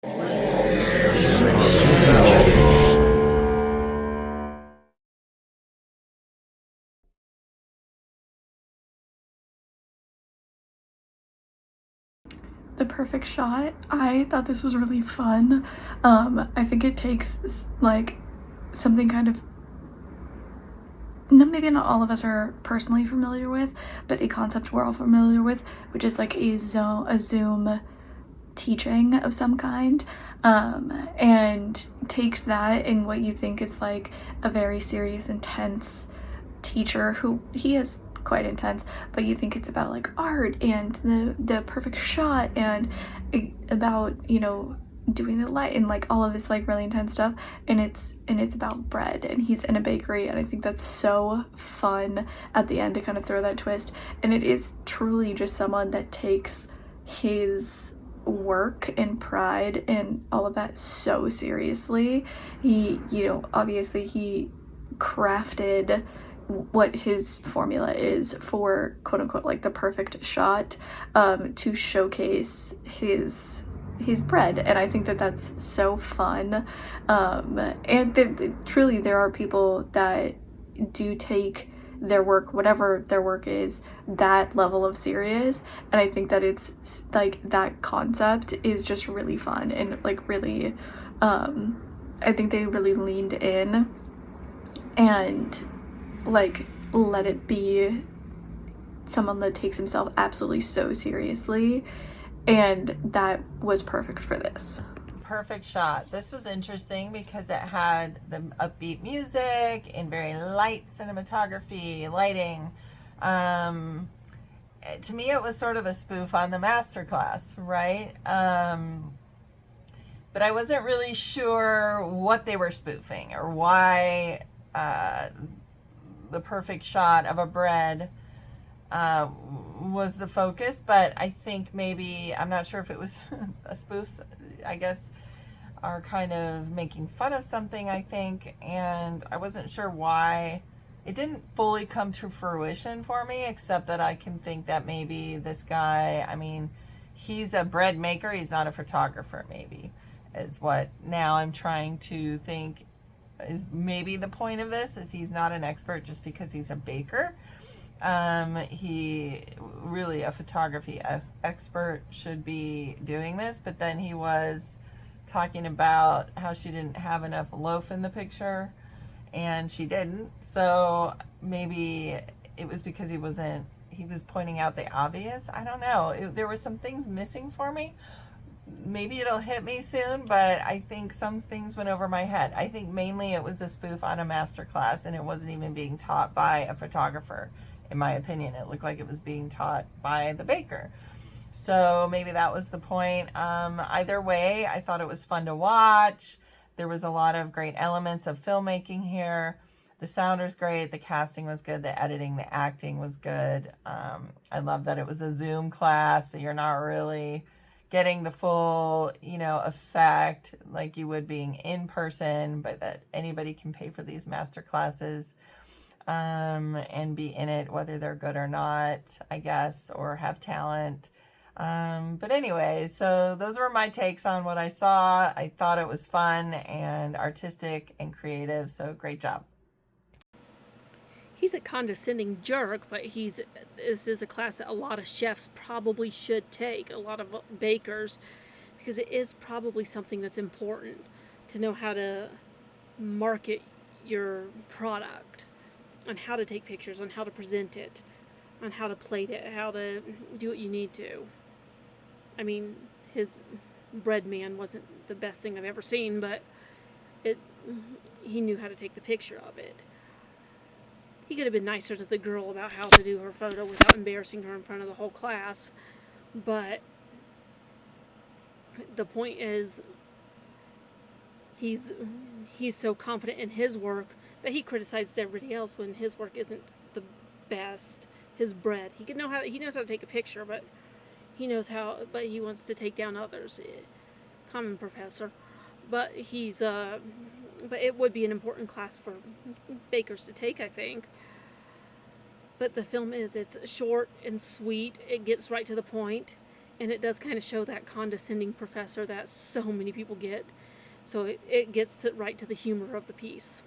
The perfect shot. I thought this was really fun. I think it takes like something kind of maybe not all of us are personally familiar with, but a concept we're all familiar with, which is like a Zoom teaching of some kind, and takes that and what you think is like a very serious, intense teacher who he is quite intense, but you think it's about like art and the perfect shot and about, you know, doing the light and like all of this like really intense stuff, and it's about bread and he's in a bakery, and I think that's so fun at the end to kind of throw that twist. And it is truly just someone that takes his work and pride and all of that so seriously. He, you know, obviously he crafted what his formula is for quote unquote like the perfect shot, to showcase his bread, and I think that that's so fun. And truly there are people that do take their work, whatever their work is, that level of serious, and I think that it's like that concept is just really fun and like really, I think they really leaned in and like let it be someone that takes himself absolutely so seriously, and that was perfect for this. Perfect shot. This was interesting because it had the upbeat music and very light cinematography, lighting. To me, it was sort of a spoof on the masterclass, right? But I wasn't really sure what they were spoofing or why the perfect shot of a bread was the focus. But I think maybe, I'm not sure if it was a spoof, I guess, are kind of making fun of something, I think, and I wasn't sure why. It didn't fully come to fruition for me, except that I can think that maybe this guy, I mean, he's a bread maker, he's not a photographer, maybe, is what now I'm trying to think is maybe the point of this, is he's not an expert just because he's a baker. He really, a photography expert should be doing this, but then he was talking about how she didn't have enough loaf in the picture, and she didn't, so maybe it was because he was pointing out the obvious. I don't know, there were some things missing for me. Maybe it'll hit me soon, but I think some things went over my head. I think mainly it was a spoof on a master class, and it wasn't even being taught by a photographer. In my opinion, it looked like it was being taught by the baker. So maybe that was the point. Either way, I thought it was fun to watch. There was a lot of great elements of filmmaking here. The sound was great. The casting was good. The editing, the acting was good. I love that it was a Zoom class, so you're not really getting the full, you know, effect like you would being in person, but that anybody can pay for these master classes, and be in it, whether they're good or not, I guess, or have talent. But anyway, so those were my takes on what I saw. I thought it was fun and artistic and creative, so great job. He's a condescending jerk, but this is a class that a lot of chefs probably should take, a lot of bakers, because it is probably something that's important to know how to market your product, on how to take pictures, on how to present it, on how to plate it, how to do what you need to. I mean, his bread man wasn't the best thing I've ever seen, but he knew how to take the picture of it. He could have been nicer to the girl about how to do her photo without embarrassing her in front of the whole class. But the point is, he's so confident in his work that he criticizes everybody else when his work isn't the best. His bread, he knows how to take a picture, but he wants to take down others. Common professor. But but it would be an important class for bakers to take, I think. But the film it's short and sweet. It gets right to the point. And it does kind of show that condescending professor that so many people get. So it gets right to the humor of the piece.